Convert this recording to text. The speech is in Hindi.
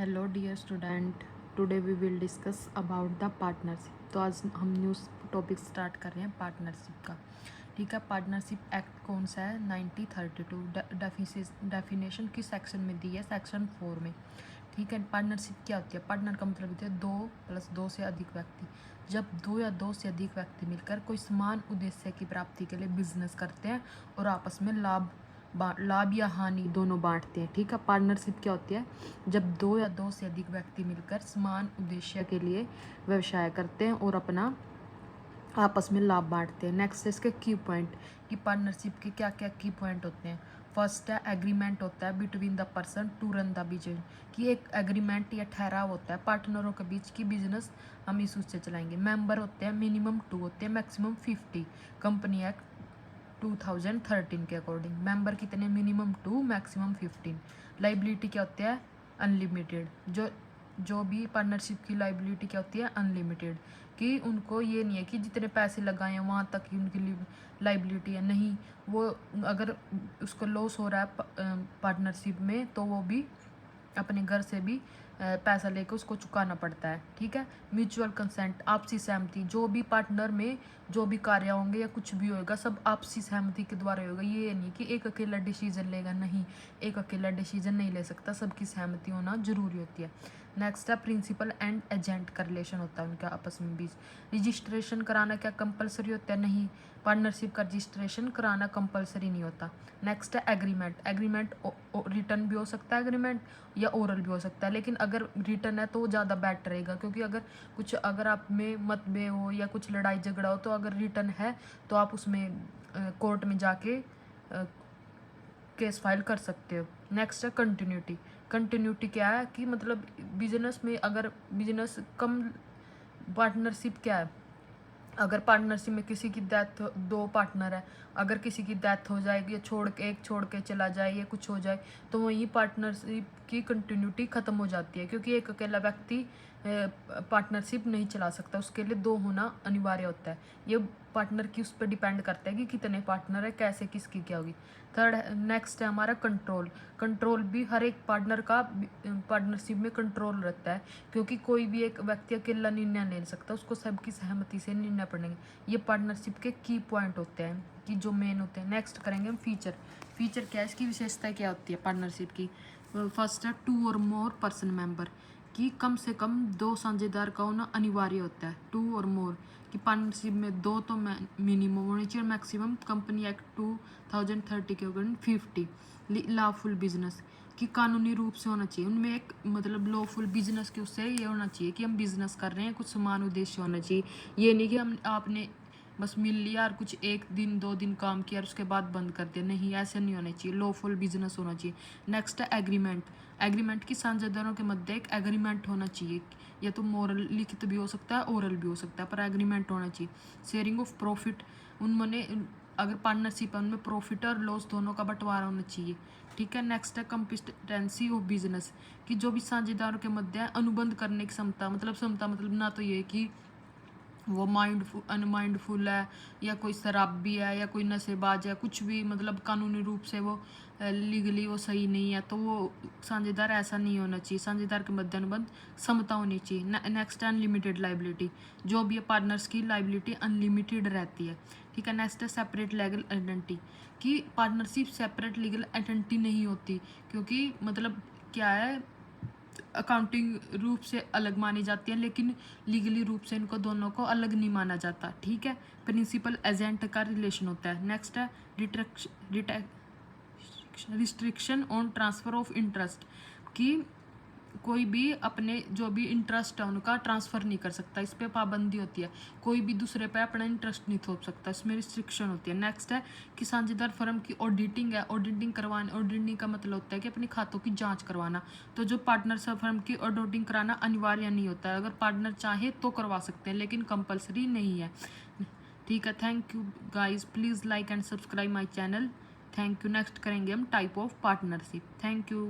Hello dear student, today we will discuss about the partnership. तो आज हम न्यू टॉपिक स्टार्ट कर रहे हैं पार्टनरशिप का। ठीक है, पार्टनरशिप एक्ट कौन सा है? 1932। डेफिनेशन किस सेक्शन में दी है? सेक्शन 4 में। ठीक है, पार्टनरशिप क्या होती है? पार्टनर का मतलब होता है दो प्लस दो से अधिक व्यक्ति। जब दो या दो से अधिक व्यक्ति मिलकर कोई समान उद्देश्य की प्राप्ति के लिए बिजनेस करते हैं और आपस में लाभ या हानि दोनों बांटते हैं। ठीक है, पार्टनरशिप क्या होती है? जब दो या दो से अधिक व्यक्ति मिलकर समान उद्देश्य के लिए व्यवसाय करते हैं और अपना आपस में लाभ बांटते हैं। नेक्स्ट है इसके की पॉइंट कि पार्टनरशिप के क्या क्या की पॉइंट होते हैं। फर्स्ट है एग्रीमेंट होता है between the person to run the business, कि एक एग्रीमेंट या ठहराव होता है पार्टनरों के बीच की बिजनेस हम इस उससे चलाएंगे। मेंबर होते हैं मिनिमम 2 होते हैं, मैक्सिमम 50। कंपनी एक्ट 2013 के अकॉर्डिंग मेंबर कितने? Minimum 2, maximum 15। लाइबिलिटी क्या होती है? अनलिमिटेड। जो भी पार्टनरशिप की लाइबिलिटी क्या होती है? अनलिमिटेड, कि उनको ये नहीं है कि जितने पैसे लगाए हैं वहाँ तक ही उनकी लाइबिलिटी है। नहीं, वो अगर उसको लॉस हो रहा है पार्टनरशिप में तो वो भी अपने घर से भी पैसा लेकर उसको चुकाना पड़ता है। ठीक है, म्यूचुअल कंसेंट, आपसी सहमति। जो भी पार्टनर में जो भी कार्य होंगे या कुछ भी होगा सब आपसी सहमति के द्वारा होगा। ये नहीं कि एक अकेला डिसीजन लेगा, नहीं, एक अकेला डिसीजन नहीं ले सकता, सबकी सहमति होना जरूरी होती है। नेक्स्ट है प्रिंसिपल एंड एजेंट का रिलेशन होता है उनका आपस में बीच। रजिस्ट्रेशन कराना क्या कंपलसरी होता है? नहीं, पार्टनरशिप का रजिस्ट्रेशन कराना कंपलसरी नहीं होता। नेक्स्ट है एग्रीमेंट। एग्रीमेंट रिटर्न भी हो सकता है एग्रीमेंट, या ओरल भी हो सकता है, लेकिन अगर रिटर्न है तो ज़्यादा बेटर रहेगा, क्योंकि अगर आप में मतभेद हो या कुछ लड़ाई झगड़ा हो तो अगर रिटर्न है तो आप उसमें कोर्ट में जाके केस फाइल कर सकते हो। नेक्स्ट है कंटिन्यूटी। कंटिन्यूटी क्या है कि मतलब बिजनेस में अगर बिजनेस कम, पार्टनरशिप क्या है? अगर पार्टनरशिप में किसी की डेथ, दो पार्टनर है, अगर किसी की डेथ हो जाएगी या एक छोड़ के चला जाए या कुछ हो जाए तो वही पार्टनरशिप की कंटिन्यूटी खत्म हो जाती है, क्योंकि एक अकेला व्यक्ति पार्टनरशिप नहीं चला सकता, उसके लिए दो होना अनिवार्य होता है। ये पार्टनर की उस पर डिपेंड करता है कि कितने पार्टनर है, कैसे किसकी क्या होगी। थर्ड नेक्स्ट है हमारा कंट्रोल। कंट्रोल भी हर एक पार्टनर का पार्टनरशिप में कंट्रोल रहता है, क्योंकि कोई भी एक व्यक्ति अकेला निर्णय नहीं ले सकता, उसको सबकी सहमति से निर्णय पड़ेंगे। ये पार्टनरशिप के की पॉइंट होते हैं कि जो मेन होते हैं। नेक्स्ट करेंगे हम फीचर। फीचर क्या है, इसकी विशेषता क्या होती है पार्टनरशिप की? फर्स्ट है 2 और मोर पर्सन मेंबर, कि कम से कम दो साझेदार का होना अनिवार्य होता है। 2 और मोर, कि पार्टनरशिप में दो तो मिनिमम होनी चाहिए, मैक्सिमम कंपनी एक्ट 2030 के अकॉर्डिंग 50। लॉफुल बिजनेस, कि कानूनी रूप से होना चाहिए, उनमें एक मतलब लॉफुल बिजनेस के उससे ये होना चाहिए कि हम बिजनेस कर रहे हैं, कुछ समान उद्देश्य होना चाहिए। ये नहीं कि हम आपने बस मिल लिया और कुछ एक दिन 2 दिन काम किया और उसके बाद बंद कर दिया, नहीं, ऐसे नहीं होना चाहिए, लॉफुल बिजनेस होना चाहिए। नेक्स्ट है एग्रीमेंट। एग्रीमेंट की साझेदारों के मध्य एक एग्रीमेंट होना चाहिए, या तो मोरल लिखित भी हो सकता है, ओरल भी हो सकता है, पर एग्रीमेंट होना चाहिए। शेयरिंग ऑफ प्रॉफिट, उन्होंने अगर पार्टनरशिप है उनमें प्रॉफिट और लॉस दोनों का बंटवारा होना चाहिए। ठीक है, नेक्स्ट है कंपिटेंसी ऑफ बिजनेस, कि जो भी साझेदारों के मध्य है अनुबंध करने की क्षमता, मतलब ना तो ये कि वो अनमाइंडफुल है या कोई शराबी है या कोई नशेबाज है, कुछ भी मतलब कानूनी रूप से वो लीगली वो सही नहीं है, तो वो साझेदार ऐसा नहीं होना चाहिए। साझेदार के मध्य अनुबंध समता होनी चाहिए। नेक्स्ट है अनलिमिटेड लाइबिलिटी, जो भी है पार्टनर्स की लाइबिलिटी अनलिमिटेड रहती है। ठीक है, नेक्स्ट है सेपरेट लीगल आइडेंटिटी, कि पार्टनरशिप सेपरेट लीगल आइडेंटिटी नहीं होती, क्योंकि मतलब क्या है, अकाउंटिंग रूप से अलग मानी जाती है लेकिन लीगली रूप से इनको दोनों को अलग नहीं माना जाता। ठीक है, प्रिंसिपल एजेंट का रिलेशन होता है। नेक्स्ट है restriction on transfer of interest, कि कोई भी अपने जो भी इंटरेस्ट है उनका ट्रांसफ़र नहीं कर सकता, इस पर पाबंदी होती है। कोई भी दूसरे पे अपना इंटरेस्ट नहीं थोप सकता, इसमें रिस्ट्रिक्शन होती है। नेक्स्ट है कि साझेदार फर्म की ऑडिटिंग है। ऑडिटिंग का मतलब होता है कि अपने खातों की जांच करवाना, तो जो पार्टनर फर्म की ऑडिटिंग कराना अनिवार्य नहीं होता है, अगर पार्टनर चाहे तो करवा सकते हैं लेकिन कंपलसरी नहीं है। ठीक है, thank you guys, please like and subscribe my channel. Thank you. Next करेंगे हम type of partnership. Thank you.